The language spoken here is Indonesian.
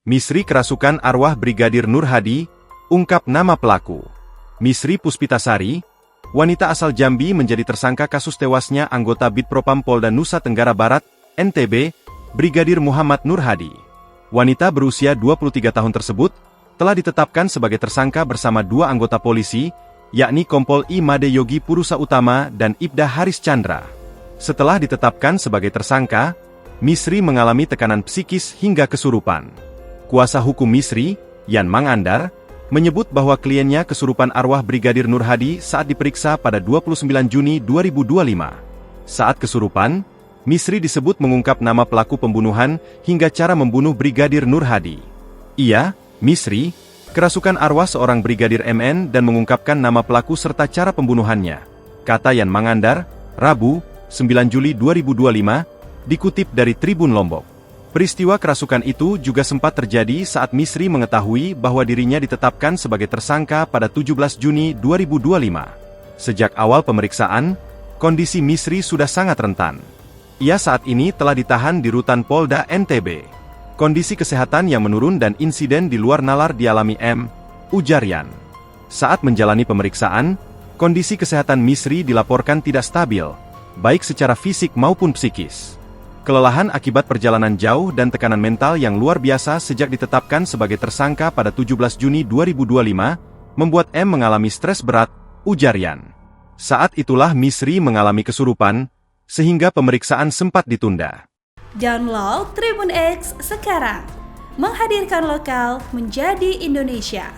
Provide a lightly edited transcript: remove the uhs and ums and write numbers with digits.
Misteri kerasukan arwah Brigadir Nur Hadi, ungkap nama pelaku. Misri Puspitasari, wanita asal Jambi menjadi tersangka kasus tewasnya anggota Bitpropam Polda Nusa Tenggara Barat, NTB, Brigadir Muhammad Nur Hadi. Wanita berusia 23 tahun tersebut telah ditetapkan sebagai tersangka bersama dua anggota polisi, yakni Kompol I Made Yogi Purusa Utama dan Ibda Haris Chandra. Setelah ditetapkan sebagai tersangka, Misri mengalami tekanan psikis hingga kesurupan. Kuasa hukum Misri, Yan Mangandar, menyebut bahwa kliennya kesurupan arwah Brigadir Nur Hadi saat diperiksa pada 29 Juni 2025. Saat kesurupan, Misri disebut mengungkap nama pelaku pembunuhan hingga cara membunuh Brigadir Nur Hadi. Ia, Misri, kerasukan arwah seorang Brigadir MN dan mengungkapkan nama pelaku serta cara pembunuhannya, kata Yan Mangandar, Rabu, 9 Juli 2025, dikutip dari Tribun Lombok. Peristiwa kerasukan itu juga sempat terjadi saat Misri mengetahui bahwa dirinya ditetapkan sebagai tersangka pada 17 Juni 2025. Sejak awal pemeriksaan, kondisi Misri sudah sangat rentan. Ia saat ini telah ditahan di Rutan Polda NTB. Kondisi kesehatan yang menurun dan insiden di luar nalar dialami M, ujar Yan. Saat menjalani pemeriksaan, kondisi kesehatan Misri dilaporkan tidak stabil, baik secara fisik maupun psikis. Kelelahan akibat perjalanan jauh dan tekanan mental yang luar biasa sejak ditetapkan sebagai tersangka pada 17 Juni 2025, membuat M mengalami stres berat, ujar Yan. Saat itulah Misri mengalami kesurupan, sehingga pemeriksaan sempat ditunda. Download Tribun X sekarang, menghadirkan lokal menjadi Indonesia.